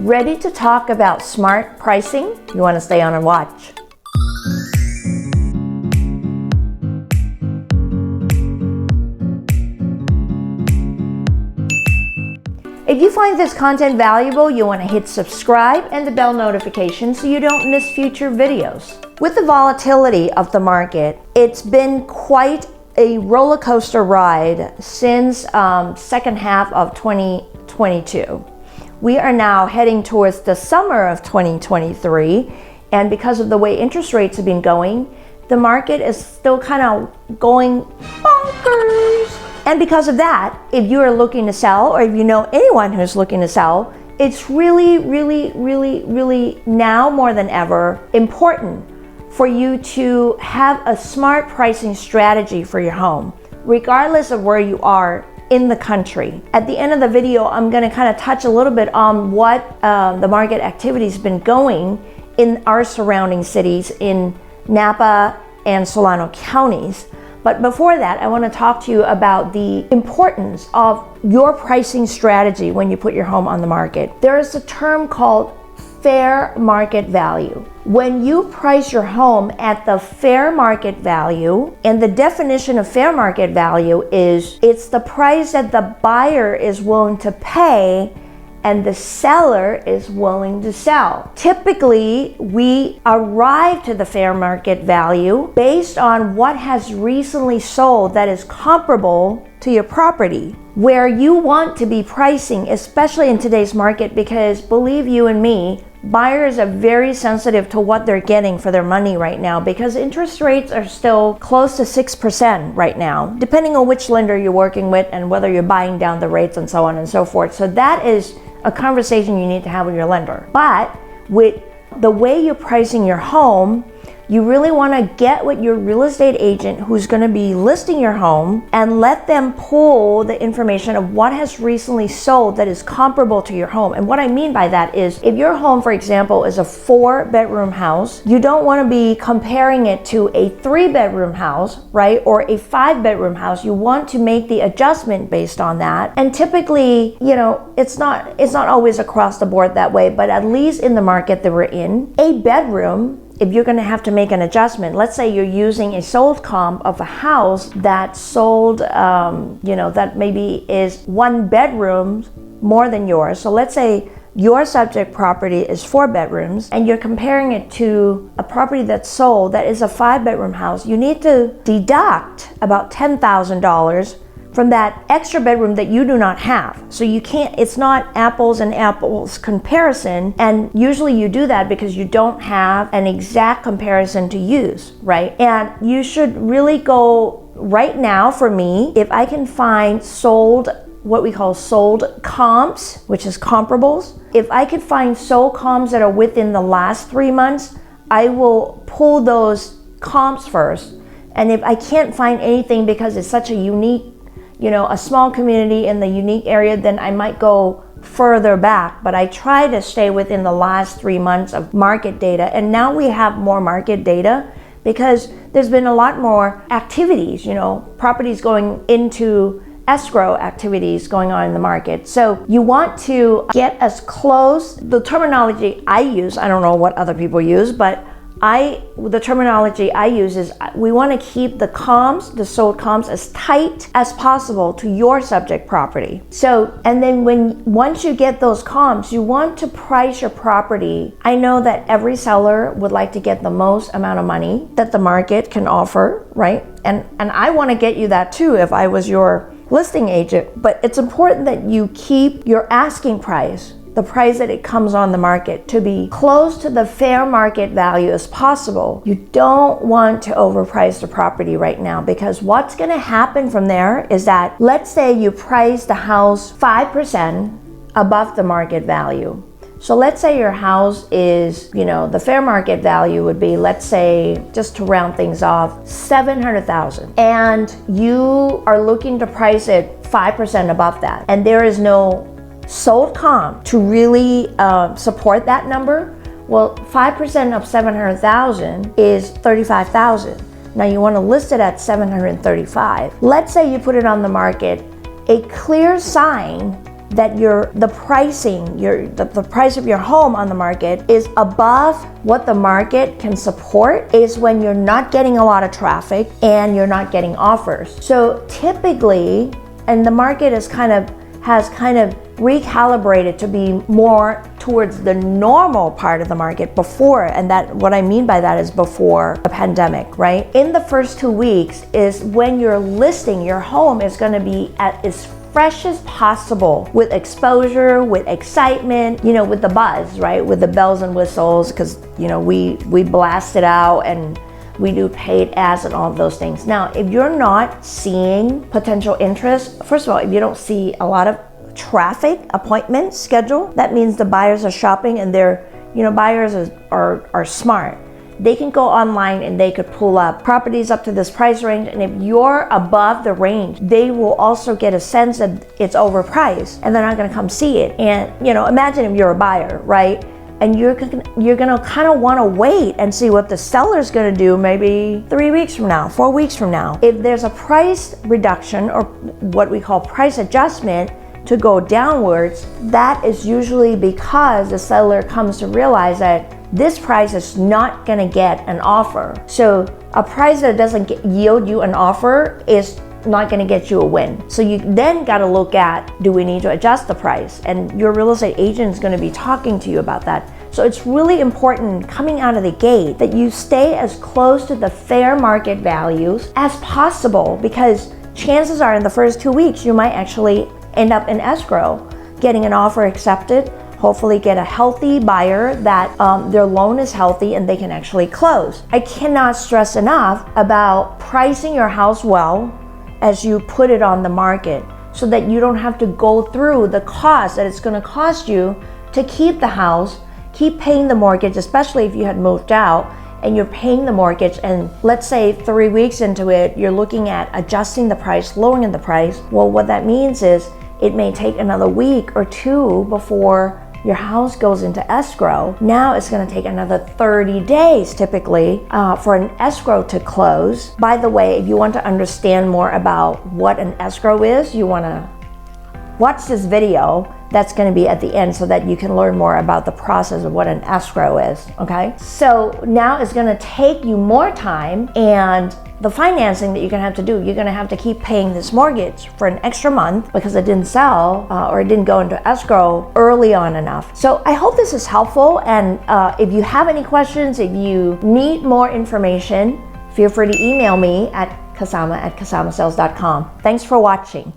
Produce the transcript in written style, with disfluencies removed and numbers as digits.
Ready to talk about smart pricing? You want to stay on and watch. If you find this content valuable, you want to hit subscribe and the bell notification so you don't miss future videos. With the volatility of the market, it's been quite a roller coaster ride since second half of 2022. We are now heading towards the summer of 2023, and because of the way interest rates have been going, the market is still kind of going bonkers. And because of that, if you are looking to sell, or if you know anyone who's looking to sell, it's really now more than ever important for you to have a smart pricing strategy for your home, regardless of where you are in the country. At the end of the video, I'm going to kind of touch a little bit on what the market activity has been going in our surrounding cities in Napa and Solano counties. But before that, I want to talk to you about the importance of your pricing strategy when you put your home on the market. There is a term called fair market value. When you price your home at the fair market value, and the definition of fair market value is it's the price that the buyer is willing to pay and the seller is willing to sell. Typically, we arrive to the fair market value based on what has recently sold that is comparable to your property. Where you want to be pricing, especially in today's market, because believe you and me, buyers are very sensitive to what they're getting for their money right now, because interest rates are still close to 6% right now, depending on which lender you're working with and whether you're buying down the rates and so on and so forth. So that is a conversation you need to have with your lender. But with the way you're pricing your home, you really want to get with your real estate agent who's going to be listing your home and let them pull the information of what has recently sold that is comparable to your home. And what I mean by that is, if your home, for example, is a 4-bedroom house, you don't want to be comparing it to a 3-bedroom house, right? Or a 5-bedroom house. You want to make the adjustment based on that. And typically, you know, it's not always across the board that way, but at least in the market that we're in, a bedroom, if you're going to have to make an adjustment, let's say you're using a sold comp of a house that sold, that maybe is 1 bedroom more than yours. So let's say your subject property is 4 bedrooms and you're comparing it to a property that's sold that is a 5-bedroom house. You need to deduct about $10,000 from that extra bedroom that you do not have. So you can't, it's not apples and apples comparison. And usually you do that because you don't have an exact comparison to use, right? And you should really go right now, for me, if I can find sold, what we call sold comps, which is comparables. If I could find sold comps that are within the last 3 months, I will pull those comps first. And if I can't find anything because it's such a unique, a small community in the unique area, then I might go further back. But I try to stay within the last 3 months of market data. And now we have more market data because there's been a lot more activities, properties going into escrow activities going on in the market. So you want to get as close, the terminology I use, I don't know what other people use, but the terminology I use is we want to keep the comps, the sold comps, as tight as possible to your subject property. So, and then once you get those comps, you want to price your property. I know that every seller would like to get the most amount of money that the market can offer, right? And I want to get you that too if I was your listing agent. But it's important that you keep your asking price, the price that it comes on the market, to be close to the fair market value as possible. You don't want to overprice the property right now, because what's going to happen from there is that, let's say you price the house 5% above the market value. So let's say your house is, the fair market value would be, let's say, just to round things off, $700,000. And you are looking to price it 5% above that. And there is no sold comp to really support that number. Well, 5% of 700,000 is 35,000. Now you want to list it at 735. Let's say you put it on the market. A clear sign that the pricing, the price of your home on the market is above what the market can support is when you're not getting a lot of traffic and you're not getting offers. So typically, and the market has kind of recalibrated to be more towards the normal part of the market before, and that what I mean by that is before the pandemic, right? In the first 2 weeks is when you're listing your home is going to be at its fresh as possible, with exposure, with excitement, with the buzz, right? With the bells and whistles, because we blast it out and we do paid ads and all of those things. Now, if you're not seeing potential interest, first of all, if you don't see a lot of traffic appointments scheduled, that means the buyers are shopping, and buyers are smart. They can go online and they could pull up properties up to this price range, and if you're above the range, they will also get a sense that it's overpriced and they're not gonna come see it. And imagine if you're a buyer, right? And you're gonna kind of wanna wait and see what the seller's gonna do maybe 3 weeks from now, 4 weeks from now. If there's a price reduction, or what we call price adjustment, to go downwards, that is usually because the seller comes to realize that this price is not gonna get an offer. So a price that doesn't yield you an offer is not gonna get you a win. So you then gotta look at, do we need to adjust the price? And your real estate agent is gonna be talking to you about that. So it's really important coming out of the gate that you stay as close to the fair market values as possible, because chances are in the first 2 weeks, you might actually end up in escrow, getting an offer accepted, hopefully get a healthy buyer that their loan is healthy and they can actually close. I cannot stress enough about pricing your house well as you put it on the market, so that you don't have to go through the cost that it's gonna cost you to keep the house, keep paying the mortgage, especially if you had moved out and you're paying the mortgage, and let's say 3 weeks into it, you're looking at adjusting the price, lowering the price. Well, what that means is it may take another week or 2 before your house goes into escrow. Now it's gonna take another 30 days typically for an escrow to close. By the way, if you want to understand more about what an escrow is, you wanna watch this video that's gonna be at the end, so that you can learn more about the process of what an escrow is, okay? So now it's gonna take you more time, and the financing that you're gonna have to do, you're gonna have to keep paying this mortgage for an extra month because it didn't sell or it didn't go into escrow early on enough. So I hope this is helpful, and if you have any questions, if you need more information, feel free to email me at kasamasales.com. Thanks for watching.